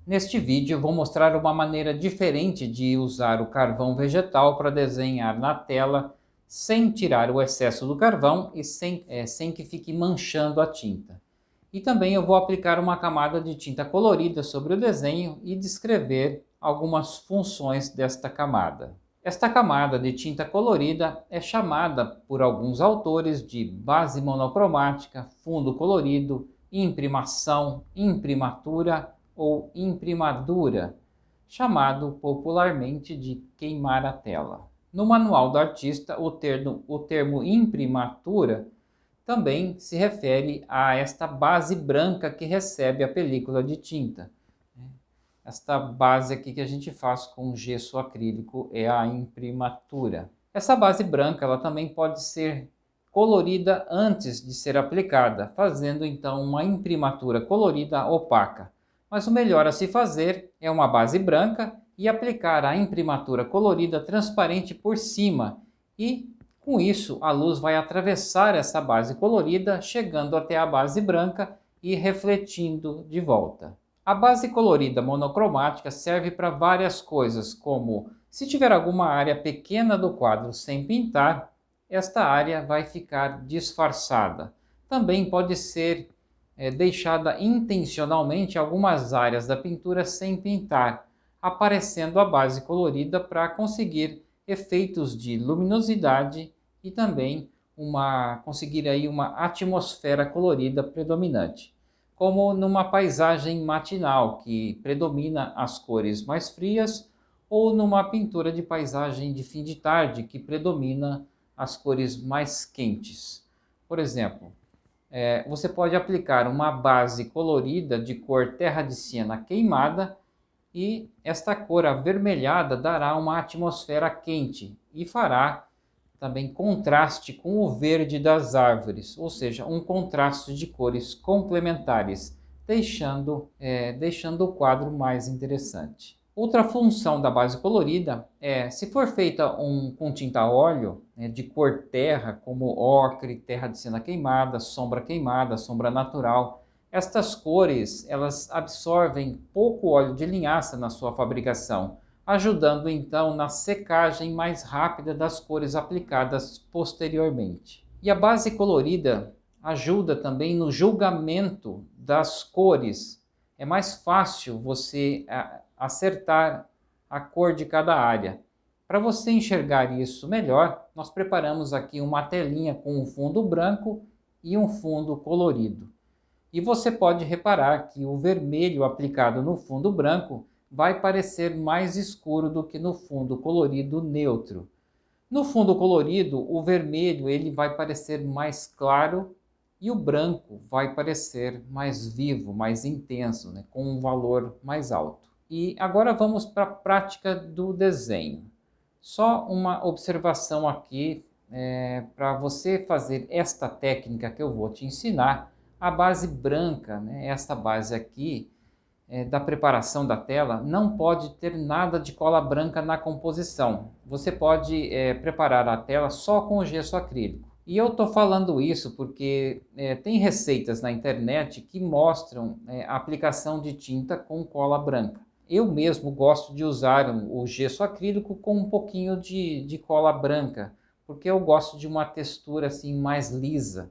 Neste vídeo eu vou mostrar uma maneira diferente de usar o carvão vegetal para desenhar na tela sem tirar o excesso do carvão e sem que fique manchando a tinta. E também eu vou aplicar uma camada de tinta colorida sobre o desenho e descrever algumas funções desta camada. Esta camada de tinta colorida é chamada por alguns autores de base monocromática, fundo colorido, imprimação, imprimatura ou imprimadura, chamado popularmente de queimar a tela. No manual do artista, o termo imprimatura também se refere a esta base branca que recebe a película de tinta. Esta base aqui que a gente faz com gesso acrílico é a imprimatura. Essa base branca ela também pode ser colorida antes de ser aplicada, fazendo então uma imprimatura colorida opaca. Mas o melhor a se fazer é uma base branca e aplicar a imprimatura colorida transparente por cima e, com isso, a luz vai atravessar essa base colorida, chegando até a base branca e refletindo de volta. A base colorida monocromática serve para várias coisas, como se tiver alguma área pequena do quadro sem pintar, esta área vai ficar disfarçada. Também pode ser deixada intencionalmente algumas áreas da pintura sem pintar, aparecendo a base colorida para conseguir efeitos de luminosidade e também conseguir aí uma atmosfera colorida predominante, como numa paisagem matinal que predomina as cores mais frias, ou numa pintura de paisagem de fim de tarde que predomina as cores mais quentes. Por exemplo, você pode aplicar uma base colorida de cor terra de siena queimada e esta cor avermelhada dará uma atmosfera quente e fará também contraste com o verde das árvores, ou seja, um contraste de cores complementares, deixando o quadro mais interessante. Outra função da base colorida é, se for feita com tinta a óleo, de cor terra, como ocre, terra de siena queimada, sombra natural, estas cores elas absorvem pouco óleo de linhaça na sua fabricação, ajudando então na secagem mais rápida das cores aplicadas posteriormente. E a base colorida ajuda também no julgamento das cores. É mais fácil você acertar a cor de cada área. Para você enxergar isso melhor, nós preparamos aqui uma telinha com um fundo branco e um fundo colorido. E você pode reparar que o vermelho aplicado no fundo branco vai parecer mais escuro do que no fundo colorido neutro. No fundo colorido, o vermelho ele vai parecer mais claro e o branco vai parecer mais vivo, mais intenso, né, com um valor mais alto. E agora vamos para a prática do desenho. Só uma observação aqui, para você fazer esta técnica que eu vou te ensinar, a base branca, né, esta base aqui, da preparação da tela, não pode ter nada de cola branca na composição. Você pode preparar a tela só com o gesso acrílico. E eu estou falando isso porque tem receitas na internet que mostram a aplicação de tinta com cola branca. Eu mesmo gosto de usar o gesso acrílico com um pouquinho de cola branca, porque eu gosto de uma textura assim mais lisa.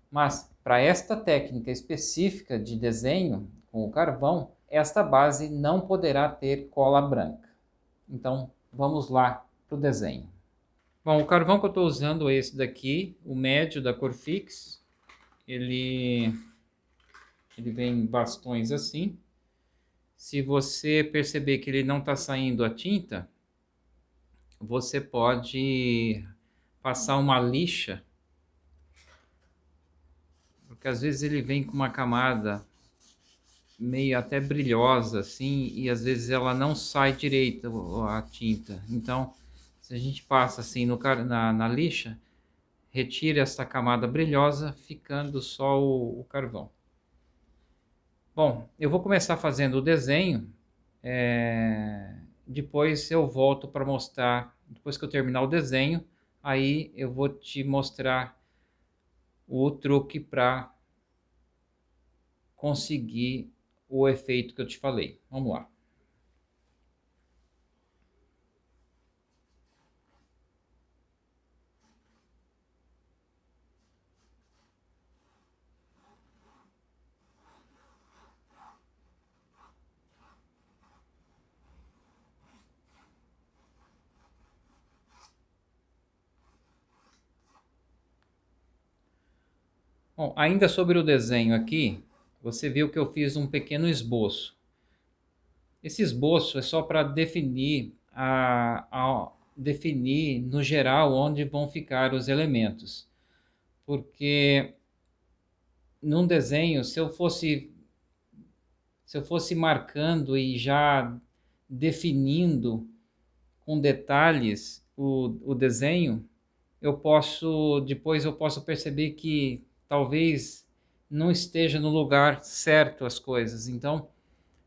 Mas para esta técnica específica de desenho com o carvão, esta base não poderá ter cola branca. Então vamos lá para o desenho. Bom, o carvão que eu estou usando é esse daqui, o médio da Corfix. Ele vem em bastões assim. Se você perceber que ele não está saindo a tinta, você pode passar uma lixa, porque às vezes ele vem com uma camada meio até brilhosa assim, e às vezes ela não sai direito a tinta. Então, se a gente passa assim na lixa, retira essa camada brilhosa, ficando só o carvão. Bom, eu vou começar fazendo o desenho, depois eu volto para mostrar, depois que eu terminar o desenho, aí eu vou te mostrar o truque para conseguir o efeito que eu te falei. Vamos lá. Bom, ainda sobre o desenho aqui, você viu que eu fiz um pequeno esboço. Esse esboço é só para definir definir no geral onde vão ficar os elementos. Porque num desenho, se eu fosse marcando e já definindo com detalhes o desenho, depois eu posso perceber que talvez não esteja no lugar certo as coisas. Então,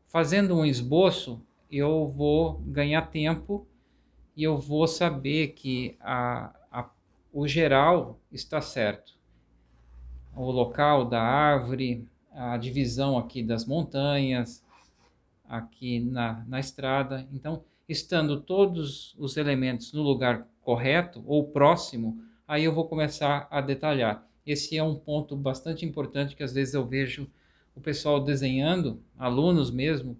fazendo um esboço, eu vou ganhar tempo e eu vou saber que o geral está certo. O local da árvore, a divisão aqui das montanhas, aqui na estrada. Então, estando todos os elementos no lugar correto ou próximo, aí eu vou começar a detalhar. Esse é um ponto bastante importante que às vezes eu vejo o pessoal desenhando, alunos mesmo,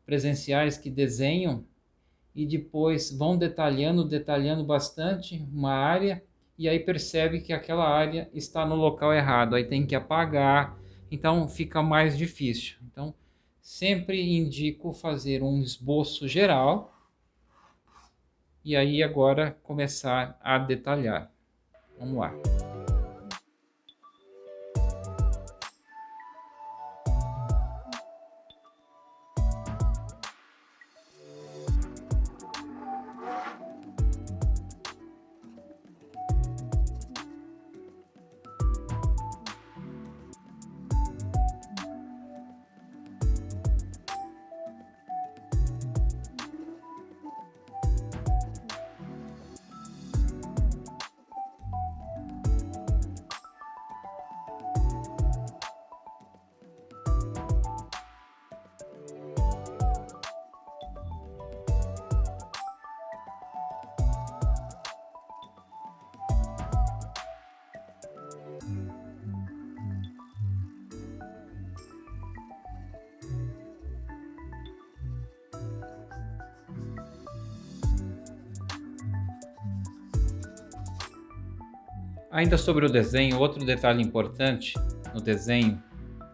presenciais que desenham e depois vão detalhando bastante uma área e aí percebe que aquela área está no local errado, aí tem que apagar, então fica mais difícil. Então, sempre indico fazer um esboço geral e aí agora começar a detalhar. Vamos lá. Ainda sobre o desenho, outro detalhe importante no desenho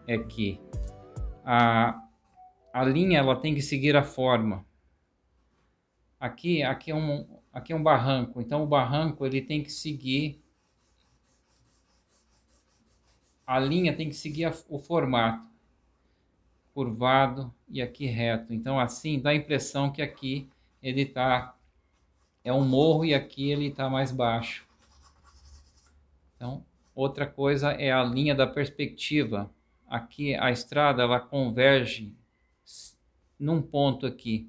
é que a, a linha ela tem que seguir a forma. Aqui é um barranco, então o barranco ele tem que seguir, a linha tem que seguir o formato, curvado e aqui reto. Então assim dá a impressão que aqui é um morro e aqui ele está mais baixo. Então, outra coisa é a linha da perspectiva. Aqui a estrada ela converge num ponto aqui.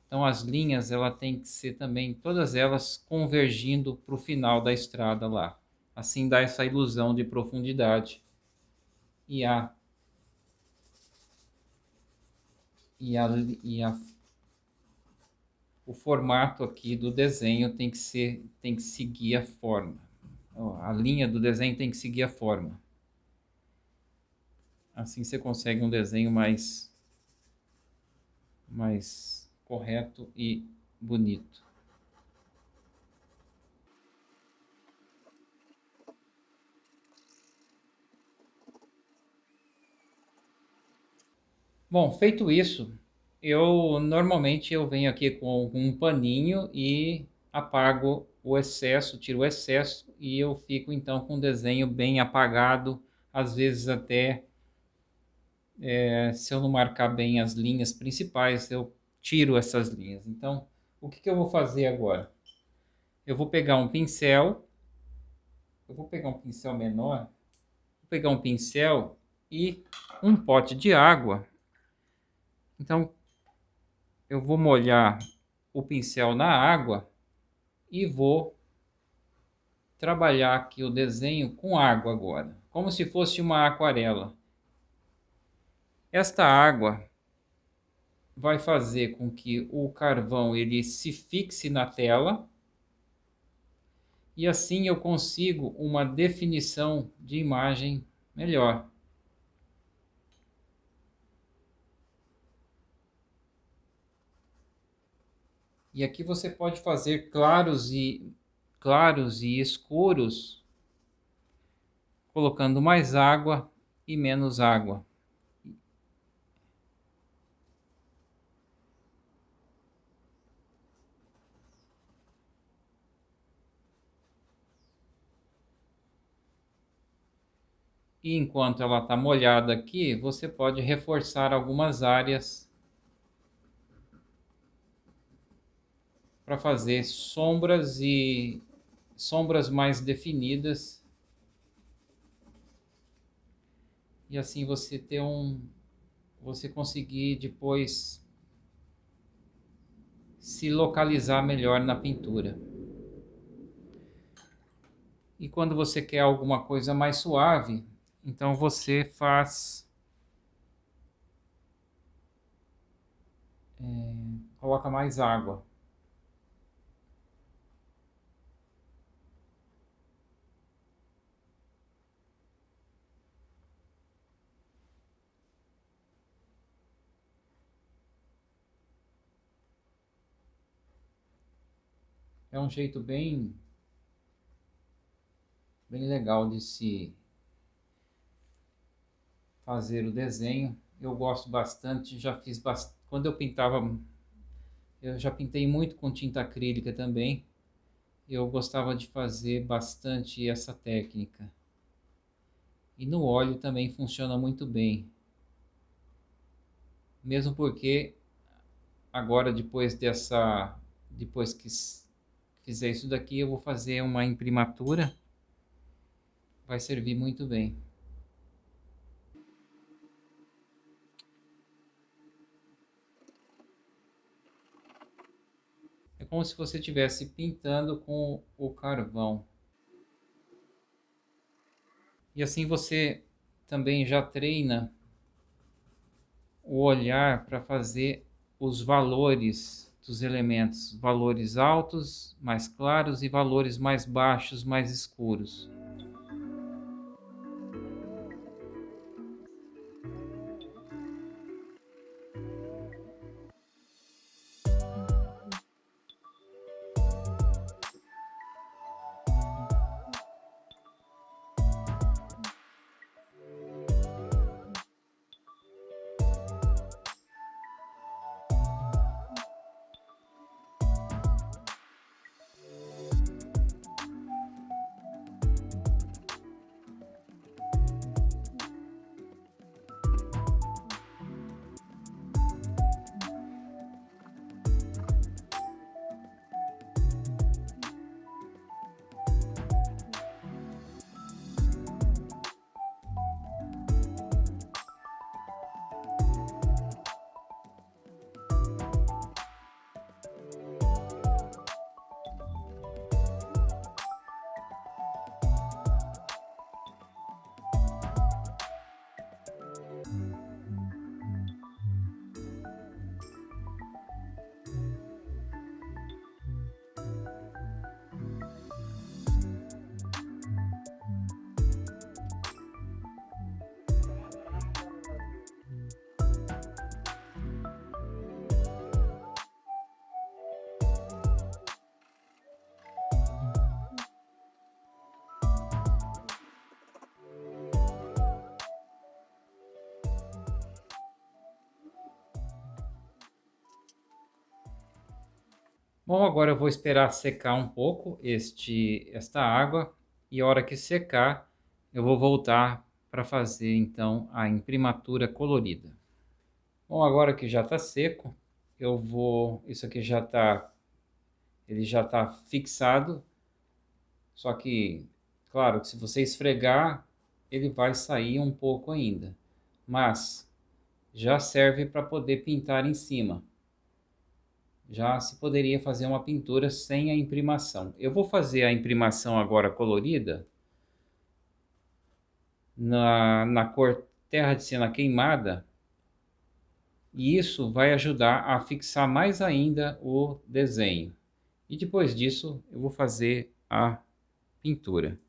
Então as linhas ela tem que ser também todas elas convergindo para o final da estrada lá. Assim dá essa ilusão de profundidade. E a e a, e a o formato aqui do desenho tem que seguir a forma. A linha do desenho tem que seguir a forma. Assim você consegue um desenho mais correto e bonito. Bom, feito isso, normalmente eu venho aqui com um paninho e apago o excesso, tiro o excesso e eu fico então com o desenho bem apagado, às vezes até se eu não marcar bem as linhas principais, eu tiro essas linhas. Então, o que eu vou fazer agora? Eu vou pegar um pincel, eu vou pegar um pincel menor, vou pegar um pincel e um pote de água. Então, eu vou molhar o pincel na água e vou trabalhar aqui o desenho com água agora, como se fosse uma aquarela. Esta água vai fazer com que o carvão ele se fixe na tela e assim eu consigo uma definição de imagem melhor. E aqui você pode fazer claros e escuros, colocando mais água e menos água. E enquanto ela está molhada aqui, você pode reforçar algumas áreas para fazer sombras mais definidas. E assim você conseguir depois se localizar melhor na pintura. E quando você quer alguma coisa mais suave, então você coloca mais água. É um jeito bem legal de se fazer o desenho. Eu gosto bastante, quando eu pintava, eu já pintei muito com tinta acrílica também. Eu gostava de fazer bastante essa técnica. E no óleo também funciona muito bem. Mesmo porque agora depois que fizer isso daqui, eu vou fazer uma imprimatura. Vai servir muito bem. É como se você estivesse pintando com o carvão. E assim você também já treina o olhar para fazer os valores dos elementos, valores altos, mais claros e valores mais baixos, mais escuros. Bom, agora eu vou esperar secar um pouco esta água e a hora que secar, eu vou voltar para fazer então a imprimatura colorida. Bom, agora que já está seco, isso aqui ele já está fixado, só que, claro, que se você esfregar, ele vai sair um pouco ainda, mas já serve para poder pintar em cima. Já se poderia fazer uma pintura sem a imprimação. Eu vou fazer a imprimação agora colorida na cor Terra de Siena Queimada, E isso vai ajudar a fixar mais ainda o desenho. E depois disso eu vou fazer a pintura.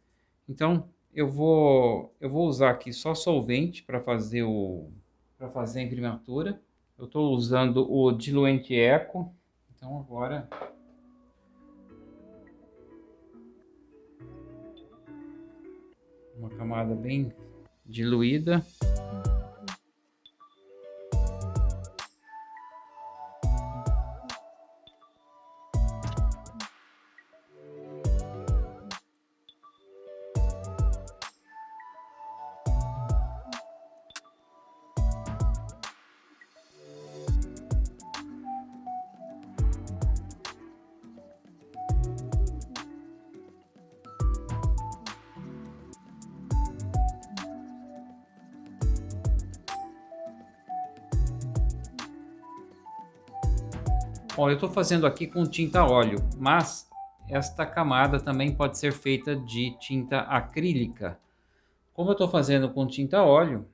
Então eu vou usar aqui só solvente para fazer a imprimatura. Eu estou usando o diluente Eco. Então agora uma camada bem diluída. Ó, eu estou fazendo aqui com tinta a óleo, mas esta camada também pode ser feita de tinta acrílica. Como eu estou fazendo com tinta a óleo,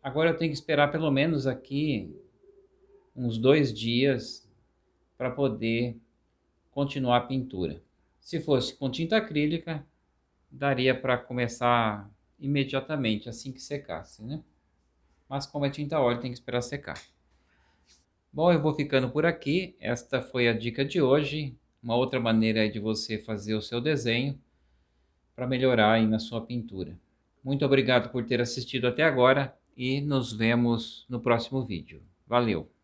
agora eu tenho que esperar pelo menos aqui uns 2 dias para poder continuar a pintura. Se fosse com tinta acrílica, daria para começar imediatamente, assim que secasse, né? Mas como é tinta a óleo, tem que esperar secar. Bom, eu vou ficando por aqui. Esta foi a dica de hoje. Uma outra maneira de você fazer o seu desenho para melhorar aí na sua pintura. Muito obrigado por ter assistido até agora e nos vemos no próximo vídeo. Valeu!